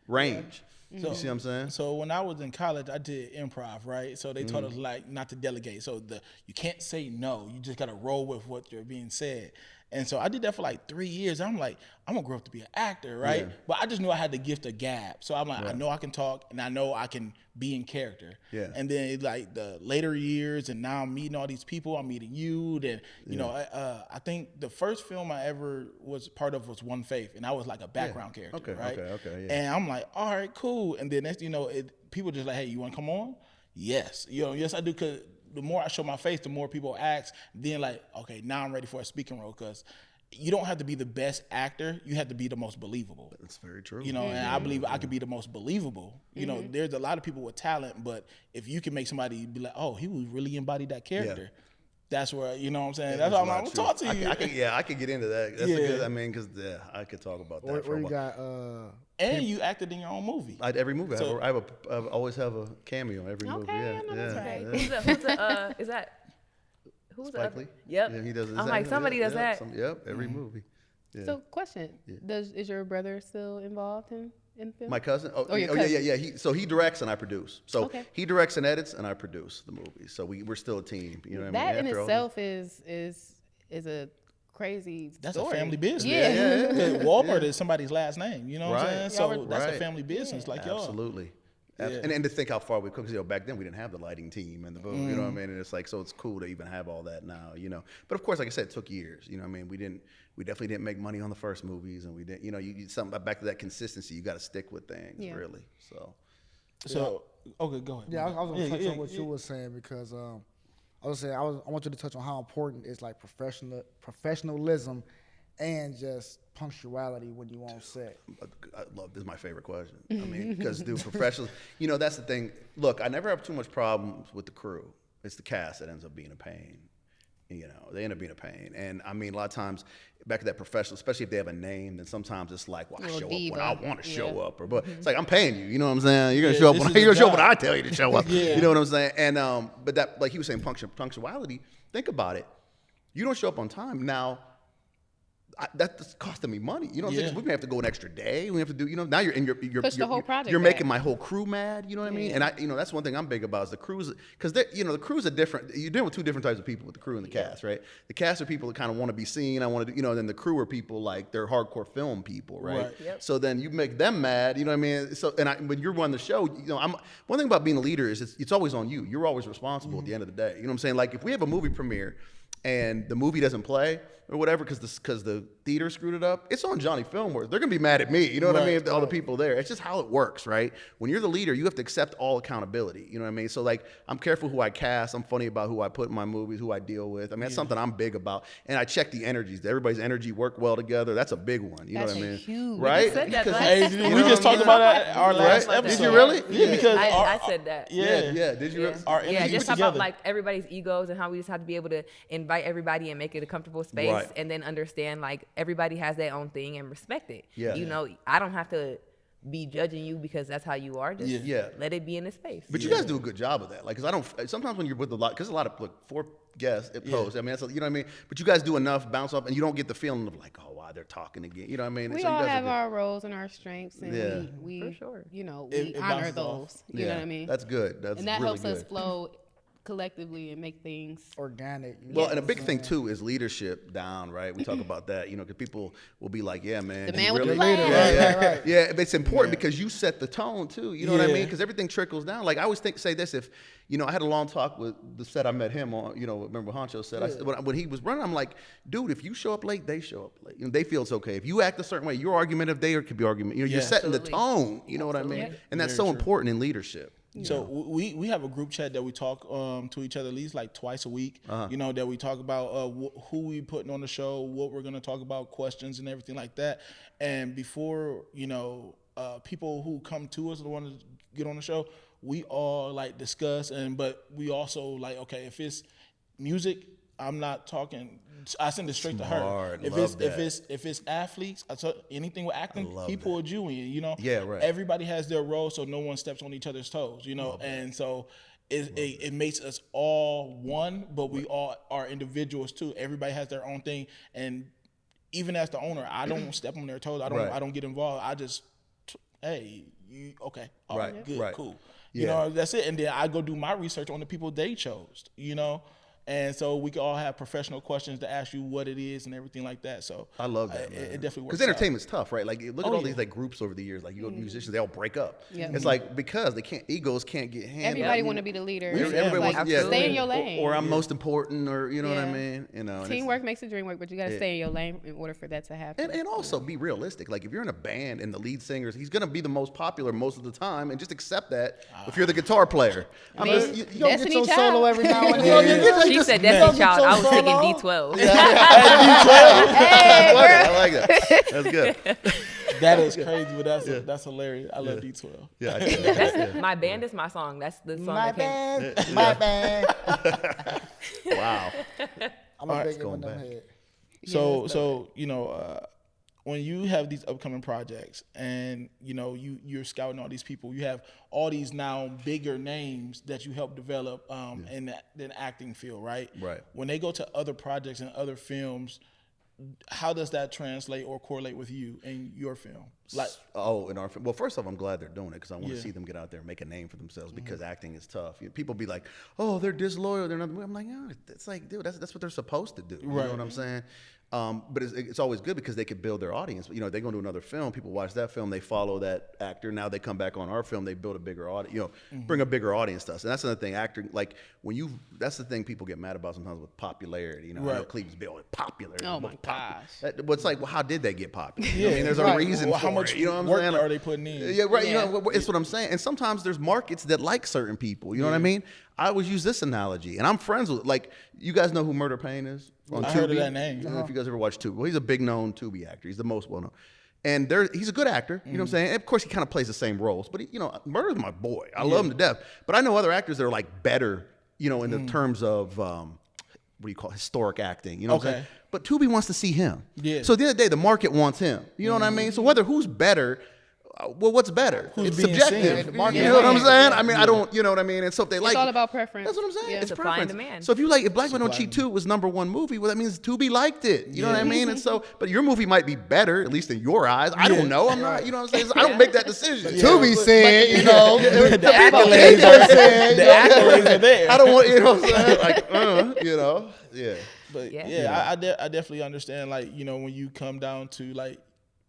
range. So, you see what I'm saying? So when I was in college, I did improv, right? So they taught us not to delegate. So you can't say no. You just got to roll with what you're being said. And so I did that for like 3 years. I'm like, I'm gonna grow up to be an actor, right? Yeah. But I just knew I had the gift of gab. So I'm like, I know I can talk and I know I can be in character. Yeah. And then like the later years, and now I'm meeting all these people. I'm meeting you. Then you know, I think the first film I ever was part of was One Faith, and I was like a background character, right? Okay. And I'm like, all right, cool. And then next, you know, people just like, hey, you want to come on? Yes, yes I do. Cause the more I show my face, the more people ask. Then like, okay, now I'm ready for a speaking role, because you don't have to be the best actor. You have to be the most believable. That's very true. You know, and I believe I could be the most believable. You know, there's a lot of people with talent, but if you can make somebody be like, oh, he was really embodied that character. That's where, you know what I'm saying? That's why I'm like, talk to you. I could get into that. That's a good, I mean, because I could talk about that for a while. You got, and you acted in your own movie. Every movie. I always have a cameo in every movie. Okay, I know that's right. Is that? Who's the Spike other? Lee? Yep. Yeah, he does. I'm like, somebody does that. Every movie. Yeah. So, question: is your brother still involved in film? My cousin? Your cousin. Yeah. He directs and I produce. So Okay. he directs and edits and I produce the movie. So we're still a team. You know what I That mean? in itself is a crazy That's story. a family business. Yeah. Walmart is somebody's last name. You know what I'm saying? Right. So that's a family business, like y'all. Absolutely. Yeah. And to think how far we've come, because back then we didn't have the lighting team and the boom, you know what I mean? And it's like, so it's cool to even have all that now, you know. But of course, like I said, it took years, you know what I mean? We definitely didn't make money on the first movies, and we didn't, you know, something back to that consistency. You got to stick with things, really. So okay, go ahead. Yeah, I was gonna touch on what you were saying, because I want you to touch on how important is like professionalism and just punctuality when you on set. I love this. Is my favorite question. I mean, because professionals, you know, that's the thing. Look, I never have too much problems with the crew. It's the cast that ends up being a pain. You know, they end up being a pain. And I mean, a lot of times, back to that professional, especially if they have a name, then sometimes it's like, well, I show up when I want to show up. But it's like, I'm paying you, you know what I'm saying? You're going to show up when I tell you to show up. You know what I'm saying? And, but that, like he was saying, punctuality, think about it. You don't show up on time. Now, that's costing me money. You know what I'm saying? 'Cause we have to go an extra day. We have to do, you know, now you're Push the whole project you're back. making my whole crew mad. You know what I mean? And you know, that's one thing I'm big about is the crews, because you know, the crews are different. You're dealing with two different types of people with the crew and the cast, right? The cast are people that kind of want to be seen. I want to, you know, and then the crew are people like they're hardcore film people, right? Yep. So then you make them mad. You know what I mean? So when you're running the show, you know, one thing about being a leader is it's always on you. You're always responsible at the end of the day. You know what I'm saying? Like if we have a movie premiere and the movie doesn't play or whatever because the theater screwed it up, it's on HWIC Filmworks. They're gonna be mad at me. You know what I mean? All the people there. It's just how it works, right? When you're the leader, you have to accept all accountability. You know what I mean? So like, I'm careful who I cast. I'm funny about who I put in my movies, who I deal with. I mean, that's something I'm big about. And I check the energies. Everybody's energy work well together. That's a big one. You know what I mean? Huge. Right? We said that last Hey, we just talked about that our last episode. Did you really? Yeah, because I said that. Yeah. Did you? Our Yeah, energies just talk together. about like everybody's egos and how we just have to be able to invite everybody and make it a comfortable space, Right. and then understand like everybody has their own thing and respect it. Yeah. You know, I don't have to be judging you because that's how you are. Just let it be in the space. But you guys do a good job of that. Like, cause I don't. Sometimes when you're with a lot, cause a lot of like 4 guests at post. I mean, that's, you know what I mean. But you guys do enough bounce off, and you don't get the feeling of like, oh, wow, they're talking again. You know what I mean? We So you all guys are have good. our roles and our strengths, and we For sure. you know, It we honor bounces off. those. You know what I mean? That's good. That's And that really helps good. us flow collectively and make things. Organic. Well, and a big thing too is leadership down, right? We talk about that, you know, because people will be like, "Yeah, man, The he man with the really, plan. yeah." But it's important because you set the tone too. You know what I mean? Because everything trickles down. Like I always say this: if you know, I had a long talk with the set I met him on. You know, remember Honcho said, I said when he was running, I'm like, dude, if you show up late, they show up late. You know, they feel it's okay. If you act a certain way, you're argumentative. They could be argument. You know, you're setting the tone. You know what I mean? And that's so important in leadership. So we have a group chat that we talk to each other at least like twice a week. You know, that we talk about who we putting on the show, what we're gonna talk about, questions and everything like that. And before, you know, people who come to us and want to get on the show, we all like discuss, but we also like, okay, if it's music, I'm not talking. I send it straight to her. If it's athletes, anything with acting, he pulled you in. You know, everybody has their role, so no one steps on each other's toes. You know, and so it makes us all one, but we all are individuals too. Everybody has their own thing, and even as the owner, I don't step on their toes. I don't get involved. I just, hey, you okay? All right, good, cool. You know, that's it. And then I go do my research on the people they chose. You know. And so we can all have professional questions to ask you what it is and everything like that. So I love that, man. It definitely works. Because entertainment's tough, right? Like look at all yeah. these like groups over the years. Like you go to musicians, they all break up. Yeah. It's like because egos can't get handled. Everybody want to be the leader. Everybody Like, wants to stay in your lane. or I'm most important, or you know what I Yeah. mean. You know, and Teamwork makes the dream work, but you got to stay in your lane in order for that to happen. and also be realistic. Like if you're in a band and the lead singer, he's gonna be the most popular most of the time, and just accept that. If you're the guitar player, I mean, You don't get Destiny your Child. solo every now and then. She said Destiny Child. I was thinking D12. I like that. That's good. That is crazy, but that's hilarious. I love D12. Yeah, I get that. My band is my song. That's the song My that came. band, my band. Wow. I'm a big one them head. So when you have these upcoming projects and you're scouting all these people, you have all these now bigger names that you help develop in the acting field, right? Right. When they go to other projects and other films, how does that translate or correlate with you and your film? Like, in our film. Well, first off, I'm glad they're doing it because I want to see them get out there and make a name for themselves because acting is tough. People be like, "Oh, they're disloyal. They're not." I'm like, "No, it's like, dude, that's what they're supposed to do." You know what I'm saying? But it's always good because they could build their audience. They're going to do another film. People watch that film. They follow that actor. Now they come back on our film. They build a bigger audience. Bring a bigger audience to us. And that's another thing. Acting, like that's the thing people get mad about sometimes with popularity. I know Cleveland's building popular. Oh my gosh. But it's like, well, how did they get popular? I mean, there's a reason for how much it. You know what I'm work saying? are they putting in? Yeah, right. Yeah. It's what I'm saying. And sometimes there's markets that like certain people. You know what I mean? I always use this analogy, and I'm friends with, like, you guys know who Murder Pain is? On I Tubi? heard of that name. I don't know if you guys ever watched Tubi. Well, he's a big known Tubi actor. He's the most well known. And he's a good actor. You know what I'm saying? And of course, he kind of plays the same roles. But, Murder's my boy. I love him to death. But I know other actors that are, like, better, in the terms of, what do you call it? Historic acting. You know what I'm saying? But Tubi wants to see him. Yeah. So at the end of the day, the market wants him. You know what I mean? So whether who's better, well, what's better? It's being subjective. seen? You know what I'm saying? I mean, I don't, you know what I mean? And so if they like, It's all about preference. that's what I'm saying. Yeah. It's Supply and preference. demand. So if Black Men Don't Cheat 2 was #1 movie, well, that means Tubi liked it. You know what I mean? And so, but your movie might be better, at least in your eyes. I don't know. I'm not, you know what I'm saying? I don't make that decision. Tubi said, The accolades are there. I don't want, you know what I'm saying? Yeah. But Yeah. I definitely understand, like, when you come down to, like,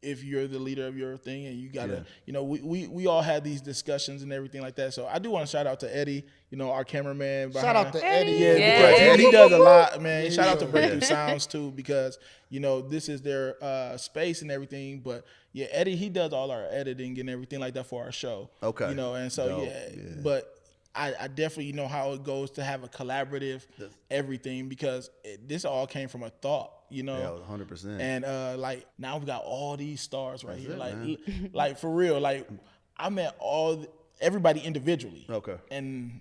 if you're the leader of your thing and you gotta, we all had these discussions and everything like that. So I do want to shout out to Eddie, our cameraman. Shout out to Eddie. Yeah, Yeah. because he does a lot, man. Shout out to Breakthrough Sounds too, because this is their space and everything. But yeah, Eddie, he does all our editing and everything like that for our show. Okay. And so Dope. but I definitely know how it goes to have a collaborative everything, because this all came from a thought, Yeah, 100%. And like now we got all these stars right here, it, like for real. Like I met everybody individually. Okay. And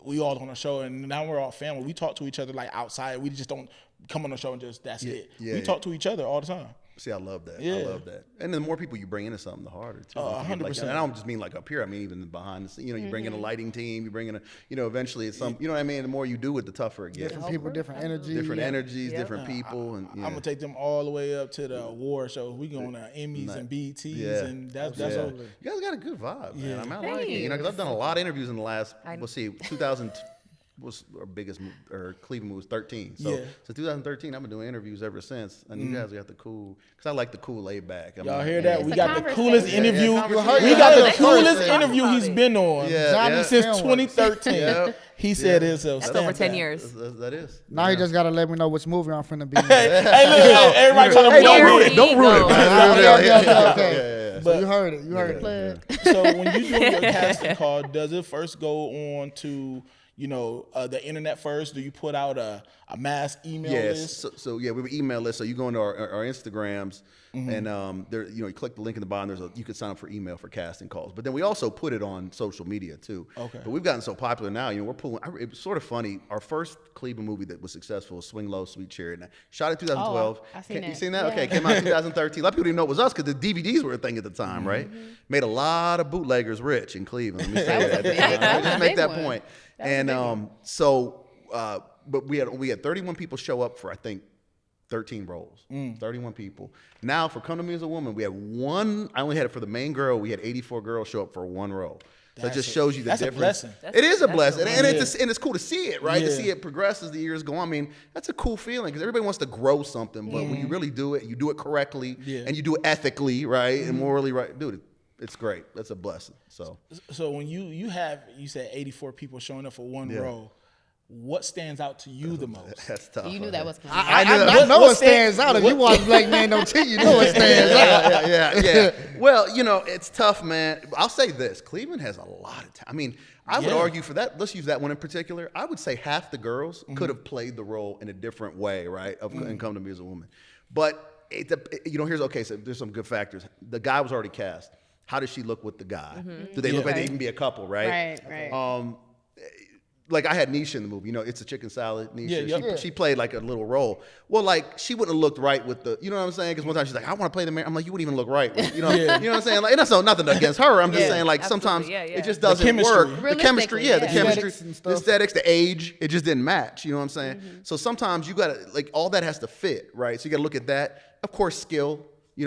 we all on a show, and now we're all family. We talk to each other like outside. We just don't come on the show and just that's it. We talk to each other all the time. See, I love that. Yeah. I love that. And the more people you bring into something, the harder, too. 100%. And I don't just mean like up here. I mean even behind the scenes. You bring in a lighting team. You bring in eventually it's some. You know what I mean? The more you do it, the tougher it gets. Different people, different energy. Different energies, different people, and I'm gonna take them all the way up to the award shows. We going to Emmys and BETs, and that's all. You guys got a good vibe, man. Yeah. I mean, I like it. Because I've done a lot of interviews in the last. Let's see, 2000 was our biggest, or Cleveland was 13. So since 2013, I've been doing interviews ever since. And you guys got the cool, because I like the cool laid back. Y'all hear that? We a got the coolest conversation. interview. Yeah, We got the conversation. coolest Yeah. interview he's been on Yeah. since Filmworks. 2013. Yeah. He said it's a That's over 10 years. That is. Now you just gotta let me know which movie I'm finna be in. Hey, look, everybody trying to Hey, blow don't it. ruin it. Don't ruin it. Okay. So you heard it. You heard it. Plug. So when you do your casting call, does it first go on to the internet first? Do you put out a mass email list? So we have an email list. So you go into our Instagrams, and there, you click the link in the bottom. You can sign up for email for casting calls. But then we also put it on social media too. Okay. But we've gotten so popular now. We're pulling. It was sort of funny. Our first Cleveland movie that was successful was Swing Low, Sweet Cherry. Shot in 2012. I seen that. You seen that? Yeah. Okay, came out in 2013. A lot of people didn't know it was us because the DVDs were a thing at the time, right? Made a lot of bootleggers rich in Cleveland. Let me say that at the time. That was Just a make big that one. point. That was a And big one. but we had 31 people show up for, I think, 13 roles. 31 people. Now for Come to Me as a Woman, we had one. I only had it for the main girl. We had 84 girls show up for one role. So it just shows you the that's difference. A blessing. It is a blessing, a and blessing. it's cool to see it, right? Yeah. To see it progress as the years go on. I mean, that's a cool feeling because everybody wants to grow something, but when you really do it, you do it correctly, and you do it ethically, right, and morally right. Dude, it's great. That's a blessing. So when you said 84 people showing up for one role. What stands out to you the most? that's tough. You knew that was coming. I know what stands out. If you watch Black Man Don't Cheat, you know what stands out. Yeah. Well, it's tough, man. I'll say this: Cleveland has a lot of time. I mean, I would argue for that. Let's use that one in particular. I would say half the girls could have played the role in a different way, right? And come to me as a woman. But so there's some good factors. The guy was already cast. How does she look with the guy? Do they look like they even be a couple, right? Right. Like I had Nisha in the movie, It's a Chicken Salad. Nisha, Yeah. she played like a little role. Well, like she wouldn't have looked right with the, you know what I'm saying? Because one time she's like, I want to play the man. I'm like, you wouldn't even look right. You know what I'm saying? Like, and that's nothing against her. I'm just saying, like sometimes it just doesn't work. The chemistry, the chemistry, the aesthetics, the age, it just didn't match. You know what I'm saying? So sometimes you gotta all that has to fit, right? So you gotta look at that. Of course, skill.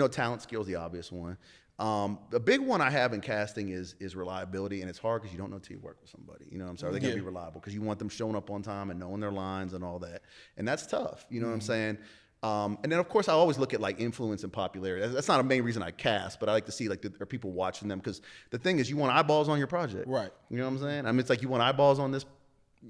Talent, skill is the obvious one. The big one I have in casting is reliability, and it's hard because you don't know till you work with somebody. You know what I'm saying? They're going to be reliable because you want them showing up on time and knowing their lines and all that. And that's tough. You know what I'm saying? And then, of course, I always look at, like, influence and popularity. That's not a main reason I cast, but I like to see, like, are people watching them? Because the thing is, you want eyeballs on your project. Right. You know what I'm saying? I mean, it's like you want eyeballs on this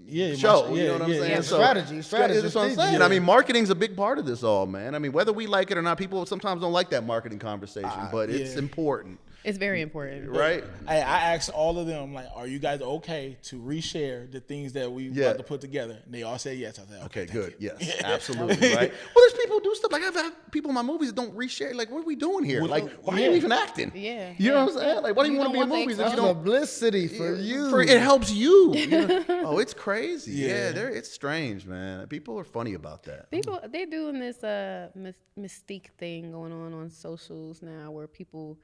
Yeah, show. You know what I'm saying? Yeah. So, Strategy. That's what I'm saying. I mean, marketing's a big part of this all, man. I mean, whether we like it or not, people sometimes don't like that marketing conversation, but it's important. It's very important. Right? I asked all of them, like, are you guys okay to reshare the things that we about to put together? And they all said yes. I said, okay, good. you. Yes, absolutely. Right. Well, there's people who do stuff like I've had people in my movies that don't reshare. Like, what are we doing here? Like, why are you even acting? Yeah. You know what I'm saying? Like, why do you want to be in want movies the if you don't? Publicity for you. It helps you. Oh, it's crazy. Yeah, it's strange, man. People are funny about that. They're doing this mystique thing going on socials now where people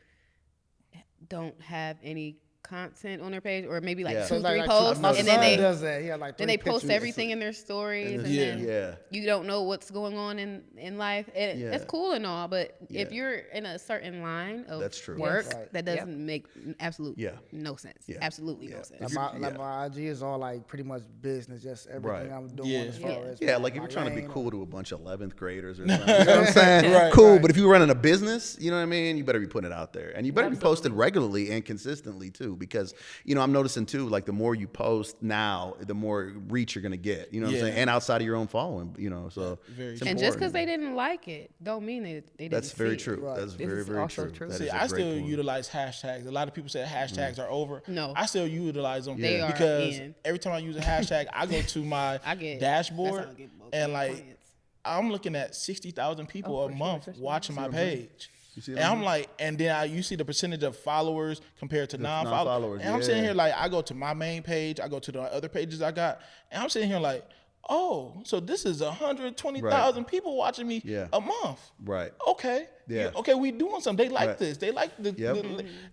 don't have any content on their page, or maybe like two, three posts, my and then son does that. He had like then they post pictures. everything in their stories, and then you don't know what's going on in life. And that's cool and all, but if you're in a certain line of work, that doesn't make absolute no sense. Absolutely no sense. My IG is all like pretty much business, just everything I'm doing as far as like if you're trying to be cool to a bunch of 11th graders or something, you know what I'm saying? Cool, but if you're running a business, you know what I mean, you better be putting it out there, and you better be posted regularly and consistently too. Because, I'm noticing too, like the more you post now, the more reach you're going to get, you know what I'm saying? And outside of your own following, so it's and just because they didn't like it, don't mean they didn't That's very true. Right. That's very, very true. See, I still utilize hashtags. A lot of people say hashtags are over. No. I still utilize them They because are every time I use a hashtag, I go to my dashboard and like I'm looking at 60,000 people a month watching my page. And I'm like, and then you see the percentage of followers compared to non-followers. And I'm sitting here like, I go to my main page, I go to the other pages I got, and I'm sitting here like, oh, so this is 120,000 people watching me a month. Right. Okay. Yeah. Okay, we doing something. They like this. They like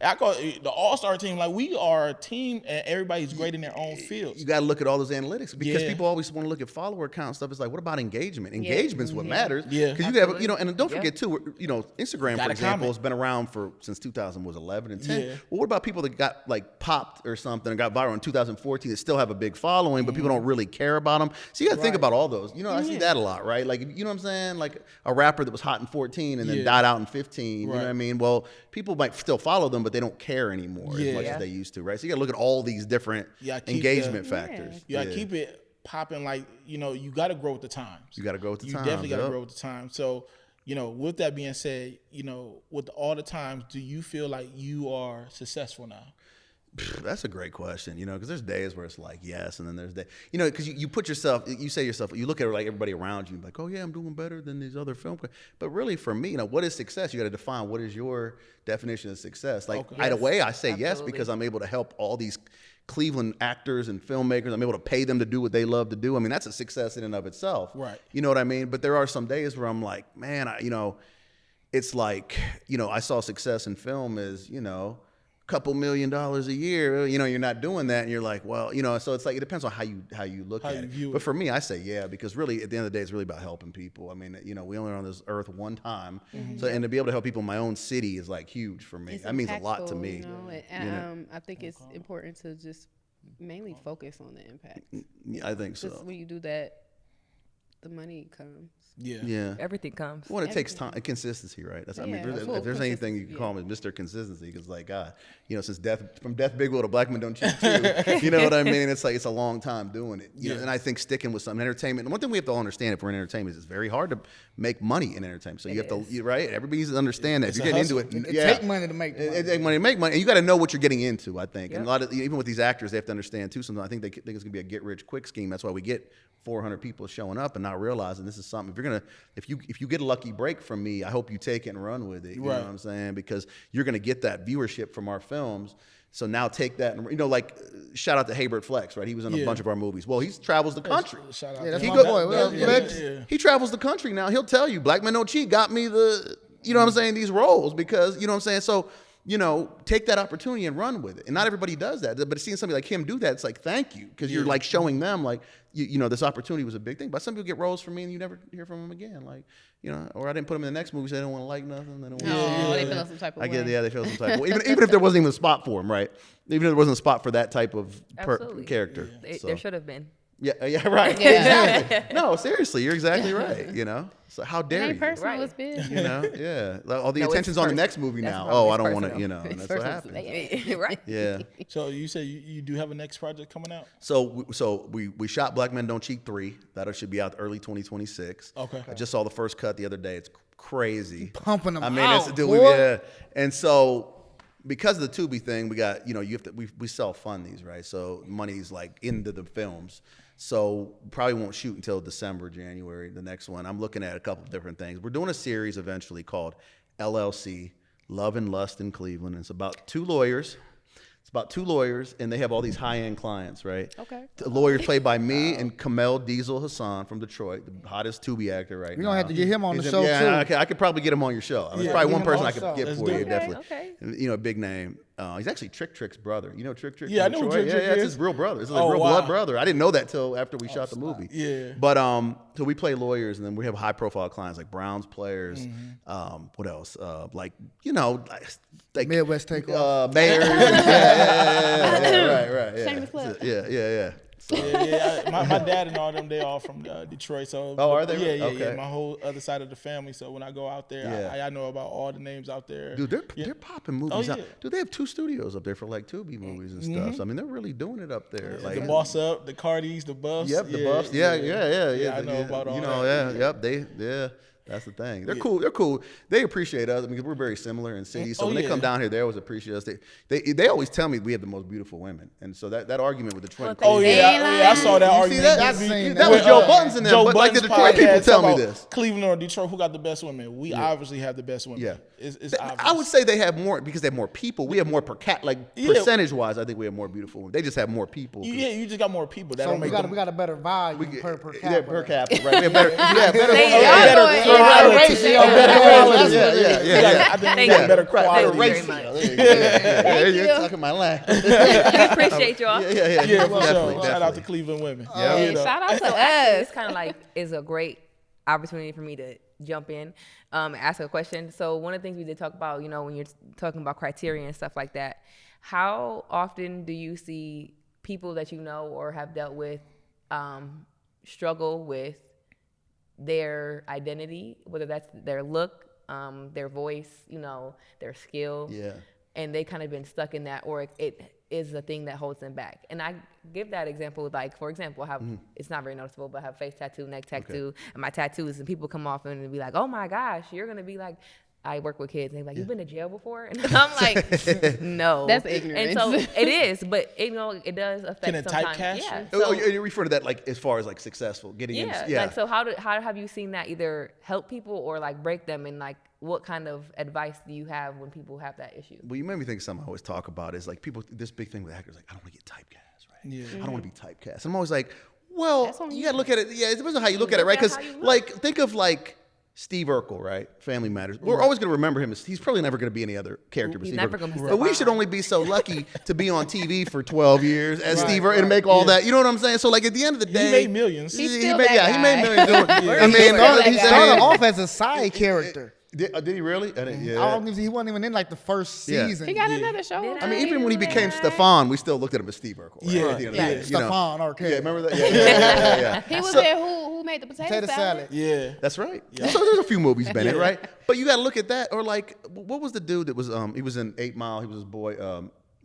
I call it the all-star team. Like, we are a team, and everybody's great in their own fields. You got to look at all those analytics because people always want to look at follower count and stuff. It's like, what about engagement? Engagement's what matters. Yeah. Because you have, and don't forget too, Instagram, for example, has been around since 2011 and 10. Well, what about people that got like popped or something and got viral in 2014 that still have a big following, but people don't really care about them? So you got to think about all those. I see that a lot, right? Like, you know what I'm saying? Like a rapper that was hot in 14 and then died out in 15. You know what I mean? Well, people might still follow them, but they don't care anymore as much as they used to, right? So you got to look at all these different engagement factors. You got to keep it popping. Like, you got to grow with the times. You got to grow with the times. You definitely got to grow with the times. So, with that being said, with all the times, do you feel like you are successful now? That's a great question, because there's days where it's like, yes, and then there's days, because you put yourself, you say yourself, you look at like everybody around you, like, oh yeah, I'm doing better than these other film. But really for me, what is success? You got to define what is your definition of success. Like, either way, I say yes because I'm able to help all these Cleveland actors and filmmakers. I'm able to pay them to do what they love to do. I mean, that's a success in and of itself. Right. You know what I mean? But there are some days where I'm like, man, it's like, I saw success in film as, couple $1 million a year, you're not doing that, and you're like, well, so it's like it depends on how you look at it. But for me, I say yeah, because really at the end of the day, it's really about helping people. I mean, we only are on this earth one time, so and to be able to help people in my own city is like huge for me. That means a lot to me. I think it's important to just mainly focus on the impact. I think so. When you do that, the money comes. Yeah. Everything comes. Well, it takes time, consistency, right? That's, if there's anything you can call me, Mr. Consistency, because like God, since from Death Big Will to Black Men Don't Cheat Too, you know what I mean? It's like it's a long time doing it. You know, and I think sticking with something entertainment. And one thing we have to all understand if we're in entertainment is it's very hard to make money in entertainment. So you have to, right? Everybody needs to understand that. If you're getting into it, it takes money to make money. It takes money to make money, and you got to know what you're getting into. I think, and a lot of even with these actors, they have to understand too. Sometimes I think they think it's gonna be a get rich quick scheme. That's why we get 400 people showing up and not realizing this is something. If you get a lucky break from me, I hope you take it and run with it. You know what I'm saying? Because you're gonna get that viewership from our films. So now take that and like shout out to Haybert Flex, right? He was in a bunch of our movies. Well, he travels the country. Shout out. Yeah, that's my boy. He travels the country now. He'll tell you, Black Men Don't Cheat got me the, what I'm saying, these roles because, you know what I'm saying? So, take that opportunity and run with it. And not everybody does that. But seeing somebody like him do that, it's like, thank you. Because you're like showing them like, this opportunity was a big thing. But some people get roles from me and you never hear from them again. Like, or I didn't put them in the next movie, so they don't want to like nothing. They don't want they feel some type of way. They feel some type of way. Even if there wasn't even a spot for him, right? Even if there wasn't a spot for that type of character. There should have been. Yeah, right. Yeah. Exactly. No, seriously, you're exactly right. So how dare you? Personal, it's big. All the attention's on the next movie now. Oh, I don't want to, and that's what happens. Right. Yeah. So you say you do have a next project coming out? So we shot Black Men Don't Cheat 3. That should be out early 2026. Okay. I just saw the first cut the other day. It's crazy. Pumping them out. And so because of the Tubi thing, we got, we self-fund these, right? So money's like into the films. So probably won't shoot until December, January, the next one. I'm looking at a couple of different things. We're doing a series eventually called LLC, Love and Lust in Cleveland. It's about two lawyers. And they have all these high-end clients, right? Okay. The lawyers played by me and Kamel Diesel Hassan from Detroit, the hottest Tubi actor right now. We're going to have to get him on the show, too. I could probably get him on your show. There's probably one person I could get for you, definitely. Okay. A big name. He's actually Trick's brother. You know Trick? Yeah, I know Trick. Yeah, that's his real brother. It's his real blood brother. I didn't know that till after we shot the movie. Yeah. But so we play lawyers, and then we have high-profile clients like Browns players. What else? Like Midwest Takeoff. Mayors. Right. Yeah. Shameless plug. Yeah. So. My dad and all them, they all from Detroit. So are they? Yeah. My whole other side of the family. So when I go out there, I know about all the names out there. Dude, they're popping movies out. Dude, they have 2 studios up there for like Tubi movies and stuff. So, I mean, they're really doing it up there. Like the Boss Up, the Cardis, the Buffs. Yep, the Buffs. Yeah. I know about all that. Yep. That's the thing. They're cool. They appreciate us because we're very similar in cities. So when they come down here, they always appreciate us. They always tell me we have the most beautiful women. And so that argument with the Detroit. I saw that argument. That was Joe Buttons and them. But like the Detroit people tell me this. Cleveland or Detroit, who got the best women? We obviously have the best women. Yeah. It's obvious. I would say they have more because they have more people. We have more percentage wise. I think we have more beautiful women. They just have more people. Yeah, you just got more people. So we got a better value per capita. Yeah, per capita. Right. We have better. ratio. I think we got better quality. You're talking my line. We appreciate y'all. Yeah. Definitely. Shout out to Cleveland women. Shout out to us. It's kind of like is a great opportunity for me to jump in, ask a question. So one of the things we did talk about, when you're talking about criteria and stuff like that, how often do you see people that you know or have dealt with struggle with their identity, whether that's their look, their voice, their skill, and they kind of been stuck in that, or it is the thing that holds them back. And I give that example, like, for example, I have, it's not very noticeable, but I have face tattoo, neck tattoo, and my tattoos, and people come off and be like, oh my gosh, you're going to be like, I work with kids, and they're like, you've been to jail before? And I'm like, no. That's ignorant. And so it is, but it does affect Can it sometimes. typecast Yeah. you? So, you refer to that like as far as like successful, getting in. Yeah. Like, so how have you seen that either help people or like break them, and like what kind of advice do you have when people have that issue? Well, you made me think of something I always talk about is like people, this big thing with actors, like, I don't want to get typecast, right? Yeah. I don't want to be typecast. I'm always like, well, you got to look at it. Yeah, it depends on how you look at it, right? Because like, think of like, Steve Urkel, right? Family Matters. We're always going to remember him. He's probably never going to be any other character but He's Steve never Urkel. gonna be But we Stefan. should only be so lucky to be on TV for 12 years as Steve Urkel and make all that. You know what I'm saying? So like at the end of the day, He made millions. He's he still made, that he made guy. millions. I mean, still that He guy. started off as a side character. Did he really? I didn't, I don't even, he wasn't even in like the first Yeah. season. He got another show. Did I mean, even when he became Yeah. Stefan, we still looked at him as Steve Urkel. Right? Yeah. At the end of the day, you know? Stefan Arcade. Yeah, remember that? Yeah. He was there. Who made the Potato salad. Yeah. That's right. So there's a few movies been in, right? But you got to look at that. Or like, what was the dude that was? He was in 8 Mile. He was his boy,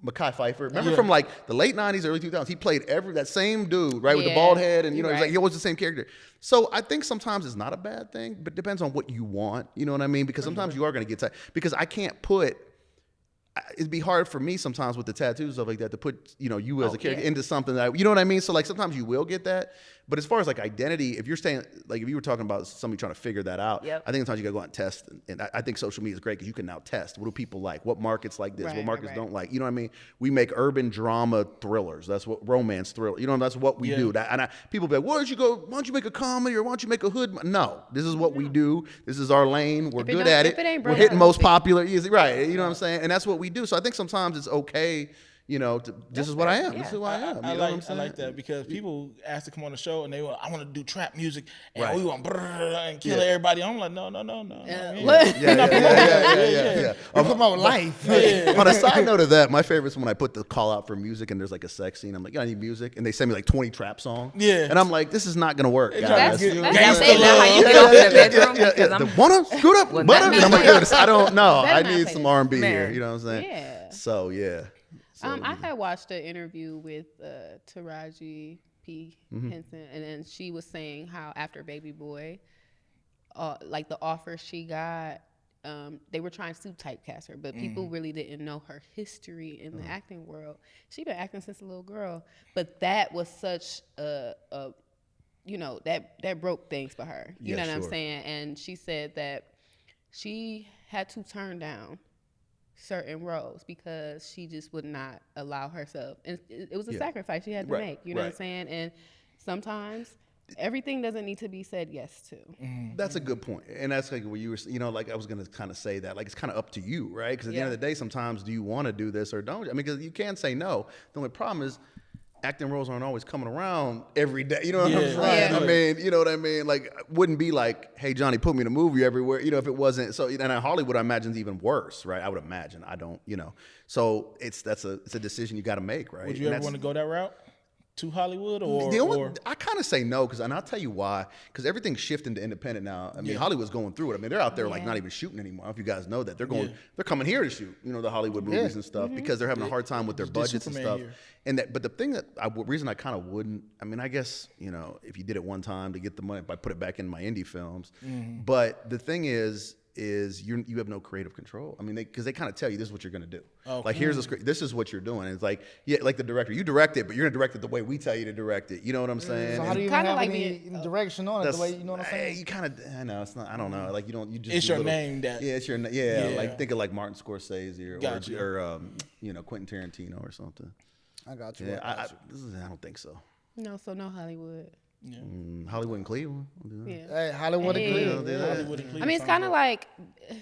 Mekhi Phifer. Remember from like the late '90s, early 2000s? He played that same dude, right, with the Yeah. bald head, and you know, Right. he's like he always the same character. So I think sometimes it's not a bad thing, but it depends on what you want. You know what I mean? Because sometimes you are going to get tired. Because I can't put. It'd be hard for me sometimes with the tattoos and stuff like that to put you as a character into something that you know what I mean. So like sometimes you will get that, but as far as like identity, if you're staying like if you were talking about somebody trying to figure that out, Yep. I think sometimes you gotta go out and test. And I think social media is great because you can now test what do people like, what markets like this, what Right, markets right. don't like. You know what I mean? We make urban drama thrillers. That's what romance thriller. You know that's what we do. People be like, why don't you make a comedy or why don't you make a hood? No, this is what we do. This is our lane. We're If it good don't- at if it ain't We're broke, hitting don't most fix it. popular. Right? You know what I'm saying? And that's what we do. So I think sometimes it's okay. This is what I am. This is who I am. I You know what I'm like saying? that because people ask to come on the show and I want to do trap music and Right. we want and kill everybody. I'm like, no. What? Yeah. You promote life. On a side note of that, my favorite is when I put the call out for music and there's like a sex scene. I'm like, I need music, and they send me like 20 trap songs. Yeah. And I'm like, this is not gonna work, guys. That's Gangsta How you get off in the bedroom? Yeah. Because The I'm- wanna scoot up, Well, butter. not And I'm like, me. I don't know. I Better not need play some this. R&B here. Man. You know what I'm saying? Yeah. So yeah. So, I had watched an interview with Taraji P. Mm-hmm. Henson, and then she was saying how after Baby Boy, like the offer she got, they were trying to typecast her, but people really didn't know her history in the acting world. She'd been acting since a little girl, but that was such a that broke things for her. You Yeah, know what I'm sure. saying? And she said that she had to turn down certain roles because she just would not allow herself, and it was a sacrifice she had to Right, make. You know what I'm right. saying? And sometimes everything doesn't need to be said yes to. That's a good point. And that's like what you were, like I was going to kind of say that, like it's kind of up to you, right? Because at the end of the day, sometimes do you want to do this or don't? I mean, because you can say no. The only problem is acting roles aren't always coming around every day. You know what I'm saying? Yeah. I mean, you know what I mean? Like, wouldn't be like, hey, Johnny, put me in a movie everywhere, if it wasn't. So, and in Hollywood, I imagine is even worse, right? I would imagine. I don't, So it's a decision you got to make, right? Would you ever want to go that route to Hollywood or I kind of say no and I'll tell you why. Because everything's shifting to independent now. I mean, Hollywood's going through it. I mean, they're out there like not even shooting anymore. I don't know if you guys know that they're coming here to shoot, the Hollywood movies and stuff because they're having a hard time with their budgets and Superman stuff. here. And but the thing reason I kind of wouldn't. I mean, I guess if you did it one time to get the money, I put it back in my indie films. But the thing is you have no creative control. I mean, because they kind of tell you this is what you're going to do. Okay. Like here's the script. This is what you're doing. And it's like like the director, you direct it, but you're going to direct it the way we tell you to direct it. You know what I'm saying? So how And do you even Kinda have like any direction on it? The way you know what I'm saying? You kind of, I know it's not. I don't know. Like you don't. You just It's do your name that- Yeah, it's your name. Yeah. Like think of like Martin Scorsese or Gotcha. Quentin Tarantino or something. I got you. Yeah, I got you. I don't think so. No Hollywood. Hollywood and Cleveland. We'll do that. Yeah. Hey, Hollywood Hey. agree. Hollywood and Cleveland I mean, it's sounds kind of good. like,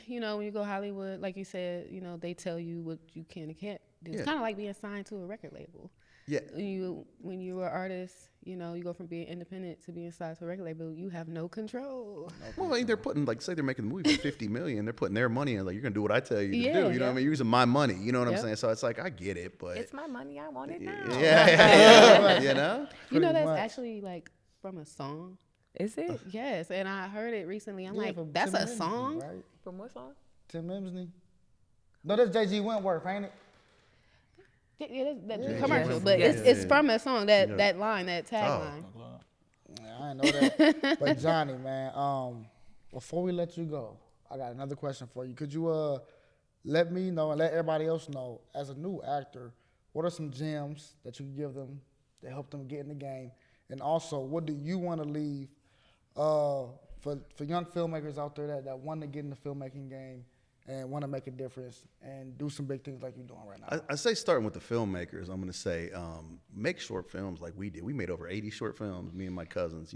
when you go Hollywood, like you said, they tell you what you can and can't do. It's Yeah. kind of like being signed to a record label. Yeah. When you're an artist, you go from being independent to being signed to a record label. You have no control. Well, I mean, they're putting say they're making the movie for $50 million. They're putting their money in. Like you're gonna do what I tell you to do. You know what I mean? You're using my money. You know what I'm Yep. saying? So it's like I get it, but It's my money. I want it now. yeah. You know. You know Pretty that's much. actually like from a song. Is it? Yes, and I heard it recently. I'm Yeah, like, from that's Tim a Emsney, song. right? From what song? Tim Emsney. No, that's J.G. Wentworth, ain't it? Yeah, that's Yeah, commercial, yeah. but Yeah. it's from a song. That line, that tagline. Yeah, I didn't know that. But Johnny, man, before we let you go, I got another question for you. Could you let me know and let everybody else know, as a new actor, what are some gems that you can give them to help them get in the game? And also, what do you want to leave for young filmmakers out there that want to get in the filmmaking game and want to make a difference and do some big things like you're doing right now? I say starting with the filmmakers, I'm going to say make short films like we did. We made over 80 short films, me and my cousins,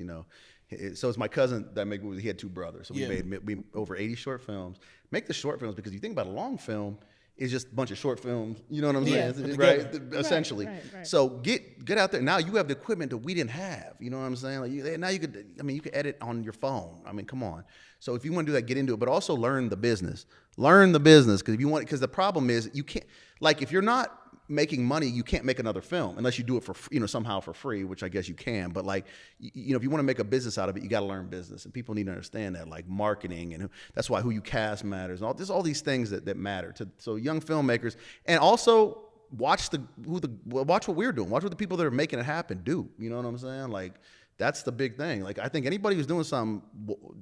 So it's my cousin that made movies. He had 2 brothers. So we made over 80 short films. Make the short films because you think about a long film, it's just a bunch of short films. You know what I'm saying? Right? Essentially. Right. So get out there. Now you have the equipment that we didn't have. You know what I'm saying? Like now you could edit on your phone. I mean, come on. So if you want to do that, get into it. But also learn the business. Because the problem is you can't, like if you're not making money, you can't make another film unless you do it for somehow for free, which I guess you can. But like if you want to make a business out of it, you got to learn business, and people need to understand that, like marketing, and that's why who you cast matters, and all these things that matter so young filmmakers. And also watch what we're doing, watch what the people that are making it happen do. You know what I'm saying? Like that's the big thing. Like I think anybody who's doing something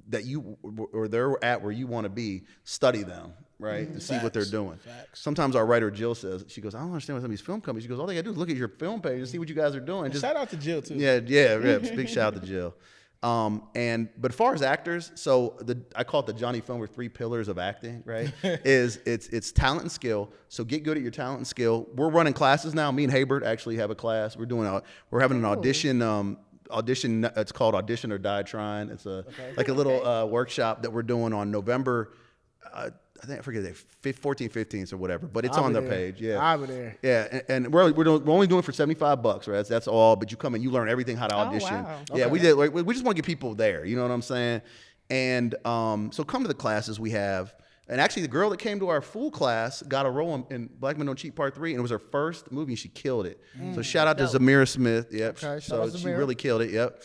that they're at where you want to be, study them. Right, to see what they're doing. Facts. Sometimes our writer Jill says, she goes, I don't understand what some of these film companies. She goes, all they gotta do is look at your film page and see what you guys are doing. Shout out to Jill too. Yeah. Big shout out to Jill. But as far as actors, so I call it the Johnny Filmworks 3 pillars of acting. Right, it's talent and skill. So get good at your talent and skill. We're running classes now. Me and Haybert actually have a class. We're having an audition. It's called Audition or Die Trying. It's a little workship that we're doing on November. I forget the 14, 15th or whatever, but it's on their page. Yeah, I'll be there. Yeah, and we're only doing it for $75, right? That's all. But you come and you learn everything how to audition. Wow. Yeah, we did. Like, we just want to get people there. You know what I'm saying? And so come to the classes we have. And actually, the girl that came to our full class got a role in Black Men Don't Cheat Part 3, and it was her first movie, and she killed it. So shout out to Zamira Smith. Yep. Okay, so she really killed it. Yep.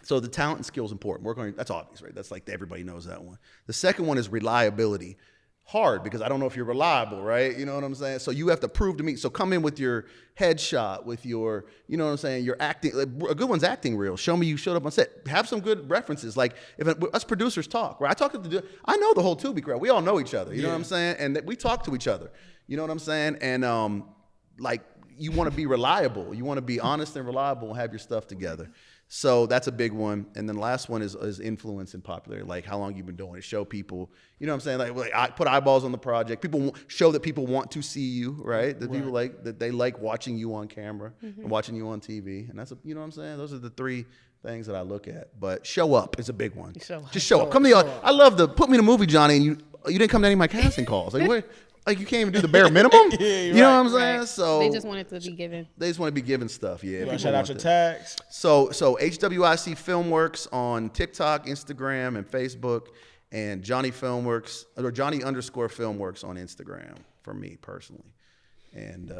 So the talent and skill is important. That's obvious, right? That's like everybody knows that one. The second one is reliability. Hard, because I don't know if you're reliable, right? You know what I'm saying? So you have to prove to me. So come in with your headshot, with your, you know what I'm saying, your acting. A good one's acting reel. Show me you showed up on set. Have some good references. Like if us producers talk, right? I know the whole Tubi crowd. We all know each other. You know what I'm saying? And we talk to each other. You know what I'm saying? And like you want to be reliable. You want to be honest and reliable and have your stuff together. So that's a big one. And then the last one is influence and popularity, like how long you've been doing it. Show people, you know what I'm saying? Like I put eyeballs on the project. People show that people want to see you, right? That people like, that they like watching you on camera and watching you on TV. And that's, you know what I'm saying? Those are the 3 things that I look at. But show up is a big one. Just show up. Come to the, I love put me in a movie, Johnny, and you didn't come to any of my casting calls. Like what? Like you can't even do the bare minimum. You know what I'm saying? Right. So they just wanted to be given. They just want to be given stuff. Yeah. You want to shout out your tags? So HWIC Filmworks on TikTok, Instagram, and Facebook, and Johnny Filmworks or Johnny _Filmworks on Instagram for me personally. And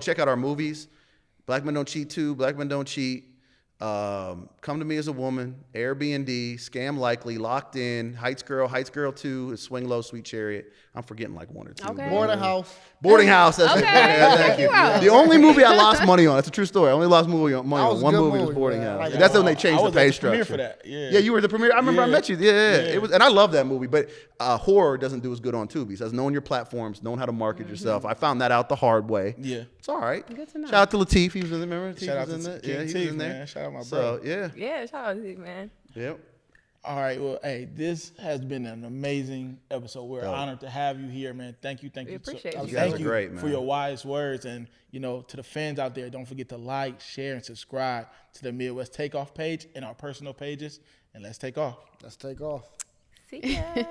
check out our movies: Black Men Don't Cheat 2, Black Men Don't Cheat. Come to Me as a Woman, Airbnb, Scam Likely, Locked In, Heights Girl 2, Swing Low, Sweet Chariot. I'm forgetting like 1 or 2. Okay. Boarding House. That's thank you. The only movie I lost money on. That's a true story. I only lost money on one movie. Was Boarding House. That's when they changed the pay structure. For that. Yeah, you were the premiere. I remember I met you. Yeah. It was, and I love that movie. But horror doesn't do as good on Tubi. So knowing your platforms, knowing how to market yourself. I found that out the hard way. Yeah, it's all right. Good to know. Shout out to Lateef. He was in there. Remember? Shout out to there. King Yeah, he was in there. Man. Shout out my brother. brother. Yeah, shout out to you, man. Yep. All right, well, hey, this has been an amazing episode. We're honored to have you here, man. Thank you. We appreciate you. You guys are great, man. For your wise words. And, to the fans out there, don't forget to like, share, and subscribe to the Midwest Takeoff page and our personal pages. And let's take off. Let's take off. See ya.